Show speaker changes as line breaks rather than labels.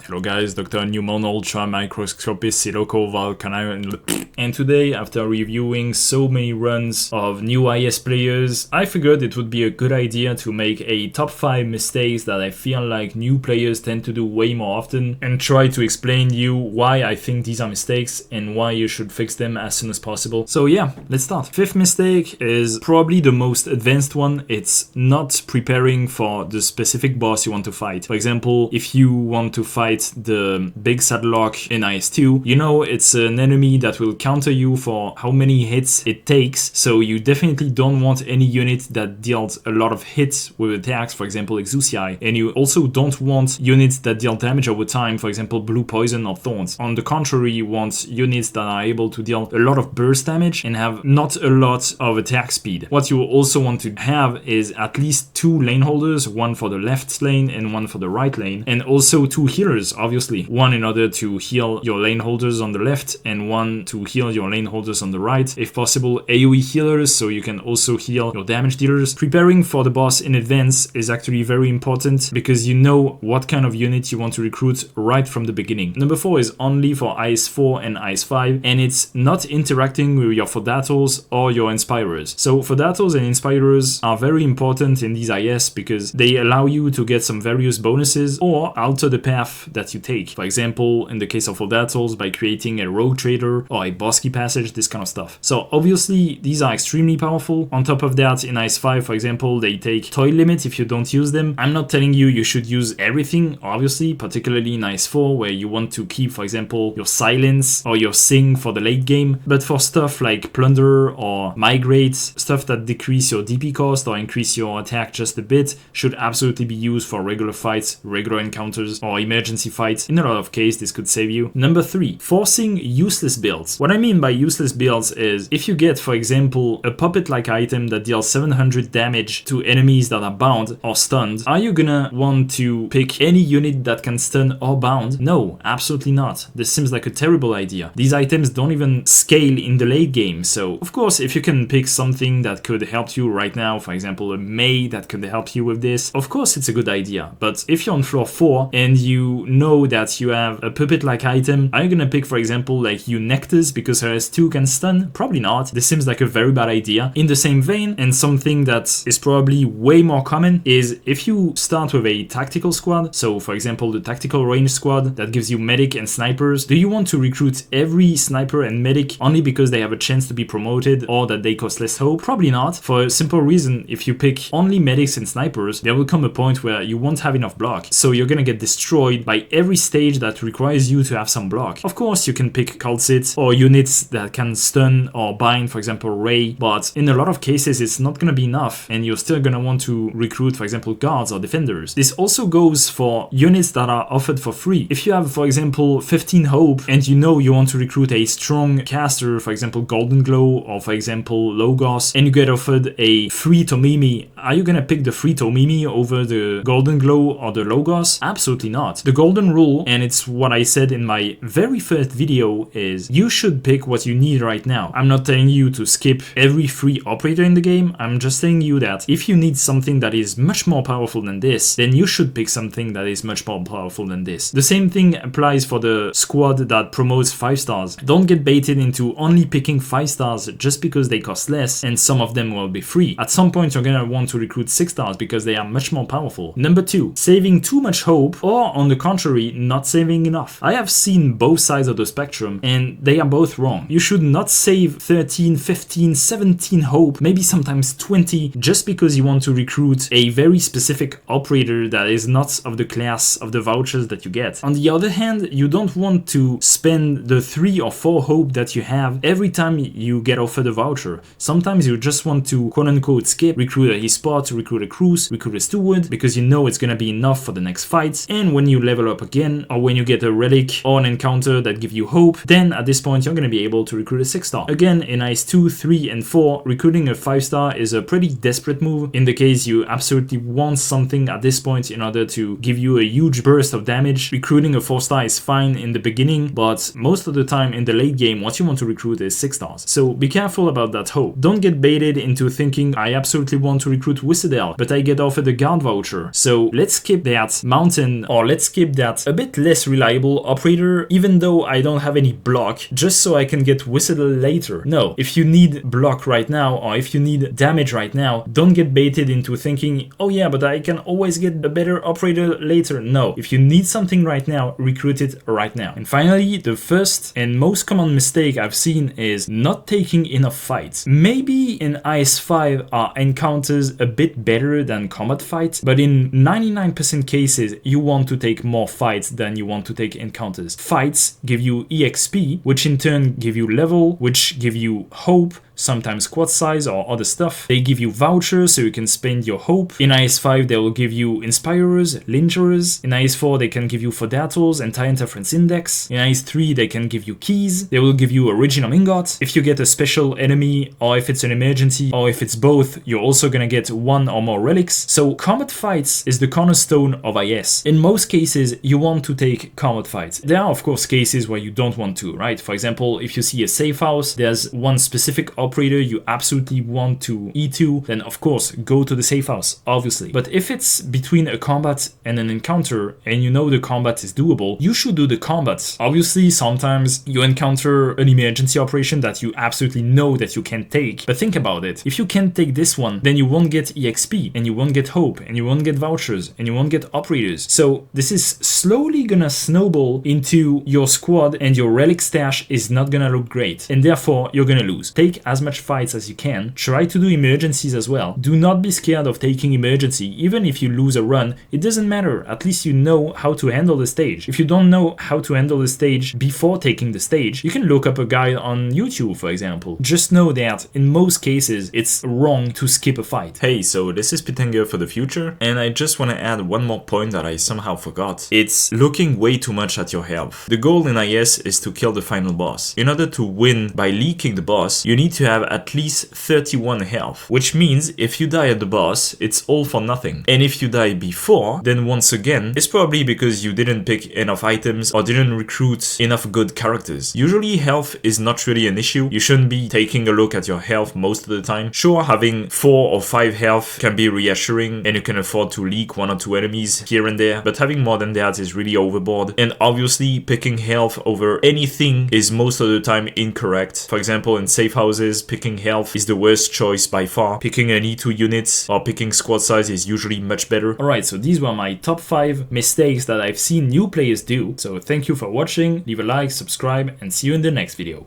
Hello guys, Dr. Newman Ultra Microscopist Siloco Volcano, and today, after reviewing so many runs of new IS players, I figured it would be a good idea to make a top 5 mistakes that I feel like new players tend to do way more often, and try to explain you why I think these are mistakes and why you should fix them as soon as possible. So yeah, let's start. Fifth mistake is probably the most advanced one. It's not preparing for the specific boss you want to fight. For example, if you want to fight the big Sadlock in IS2, you know it's an enemy that will counter you for how many hits it takes, so you definitely don't want any unit that deals a lot of hits with attacks, for example Exucii, and you also don't want units that deal damage over time, for example Blue Poison or Thorns. On the contrary, you want units that are able to deal a lot of burst damage and have not a lot of attack speed. What you also want to have is at least 2 lane holders, one for the left lane and one for the right lane, and also 2 healers, obviously. One in order to heal your lane holders on the left and one to heal your lane holders on the right. If possible, AoE healers, so you can also heal your damage dealers. Preparing for the boss in advance is actually very important because you know what kind of unit you want to recruit right from the beginning. Number 4 is only for IS4 and IS5, and it's not interacting with your Fodatals or your Inspirers. So Fodatals and Inspirers are very important in these IS because they allow you to get some various bonuses or alter the path that you take. For example, in the case of Fodatals, by creating a rogue trader or a bosky passage, this kind of stuff. So obviously these are extremely powerful. On top of that, in IS5, for example, they take toil limit if you don't use them. I'm not telling you you should use everything, obviously, particularly in IS4 where you want to keep, for example, your silence or your sing for the late game, but for stuff like plunder or migrate, stuff that decrease your DP cost or increase your attack just a bit, should absolutely be used for regular fights, regular encounters, or emergency fights. In a lot of cases, this could save you. Number 3, forcing useless builds. What I mean by useless builds is if you get, for example, a puppet-like item that deals 700 damage to enemies that are bound or stunned, are you gonna want to pick any unit that can stun or bound? No, absolutely not. This seems like a terrible idea. These items don't even scale in the late game, so of course if you can pick something that could help you right now, for example a May that could help you with this, of course it's a good idea. But if you're on floor 4 and you know that you have a puppet-like item, are you gonna pick, for example, like Nectus because her S2 can stun? Probably not. This seems like a very bad idea. In the same vein, and something that is probably way more common, is if you start with a tactical squad, so for example the tactical range squad that gives you medic and snipers, do you want to recruit every sniper and medic only because they have a chance to be promoted or that they cost less hope? Probably not, for a simple reason. If you pick only medics and snipers, there will come a point where you won't have enough block, so you're gonna get destroyed by every stage that requires you to have some block. Of course you can pick cultists or units that can stun or bind, for example Ray, but in a lot of cases it's not gonna be enough and you're still gonna want to recruit, for example, guards or defenders. This also goes for units that are offered for free. If you have, for example, 15 hope and you know you want to recruit a strong caster, for example Golden Glow or for example Logos, and you get offered a free Tomimi, are you gonna pick the free Tomimi over the Golden Glow or the Logos? Absolutely not. The golden rule, and it's what I said in my very first video, is you should pick what you need right now. I'm not telling you to skip every free operator in the game. I'm just telling you that if you need something that is much more powerful than this, then you should pick something that is much more powerful than this. The same thing applies for the squad that promotes 5 stars. Don't get baited into only picking 5 stars just because they cost less and some of them will be free. At some point you're gonna want to recruit 6 stars because they are much more powerful. Number 2, saving too much hope, or on the contrary, not saving enough. I have seen both sides of the spectrum and they are both wrong. You should not save 13, 15, 17 hope, maybe sometimes 20, just because you want to recruit a very specific operator that is not of the class of the vouchers that you get. On the other hand, you don't want to spend the 3 or 4 hope that you have every time you get offered a voucher. Sometimes you just want to quote-unquote skip, recruit a Hispot, recruit a Cruise, recruit a Steward, because you know it's gonna be enough for the next fights, and when you level up again, or when you get a relic or an encounter that give you hope, then at this point you're gonna be able to recruit a 6 star. Again, in IS 2, 3, and 4, recruiting a 5 star is a pretty desperate move, in the case you absolutely want something at this point in order to give you a huge burst of damage. Recruiting a 4 star is fine in the beginning, but most of the time in the late game, what you want to recruit is 6 stars. So be careful about that hope. Don't get baited into thinking, I absolutely want to recruit Whistle, but I get offered a guard voucher, so let's skip that mountain, or let's skip that a bit less reliable operator, even though I don't have any block, just so I can get whistle later. No, if you need block right now, or if you need damage right now, don't get baited into thinking, oh yeah, but I can always get a better operator later. No, if you need something right now, recruit it right now. And finally, the first and most common mistake I've seen is not taking enough fights. Maybe in IS-5 are encounters a bit better than combat fights, but in 99% cases, you want to take more fights than you want to take encounters. Fights give you EXP, which in turn give you level, which give you hope, sometimes squad size or other stuff. They give you vouchers so you can spend your hope. In IS-5 they will give you inspirers, lingerers. In IS-4 they can give you fodatals, anti-interference index. In IS-3 they can give you keys. They will give you original ingots. If you get a special enemy, or if it's an emergency, or if it's both, you're also gonna get one or more relics. So combat fights is the cornerstone of IS. In most cases you want to take combat fights. There are of course cases where you don't want to, right? For example, if you see a safe house, there's one specific operator you absolutely want to E2, then of course go to the safe house, obviously. But if it's between a combat and an encounter and you know the combat is doable, you should do the combat. Obviously sometimes you encounter an emergency operation that you absolutely know that you can't take, but think about it. If you can't take this one, then you won't get EXP, and you won't get hope, and you won't get vouchers, and you won't get operators. So this is slowly gonna snowball into your squad, and your relic stash is not gonna look great, and therefore you're gonna lose. Take as much fights as you can. Try to do emergencies as well. Do not be scared of taking emergency. Even if you lose a run, it doesn't matter. At least you know how to handle the stage. If you don't know how to handle the stage before taking the stage, you can look up a guide on YouTube, for example. Just know that in most cases, it's wrong to skip a fight.
Hey, so this is Pitanger for the future, and I just want to add one more point that I somehow forgot. It's looking way too much at your health. The goal in IS is to kill the final boss. In order to win by leaking the boss, you need to have at least 31 health, which means if you die at the boss, it's all for nothing. And if you die before, then once again, it's probably because you didn't pick enough items or didn't recruit enough good characters. Usually health is not really an issue. You shouldn't be taking a look at your health most of the time. Sure, having 4 or 5 health can be reassuring and you can afford to leak 1 or 2 enemies here and there, but having more than that is really overboard. And obviously picking health over anything is most of the time incorrect. For example, in safe houses, picking health is the worst choice by far. Picking an E2 unit or picking squad size is usually much better.
Alright, so these were my top 5 mistakes that I've seen new players do. So thank you for watching, leave a like, subscribe, and see you in the next video.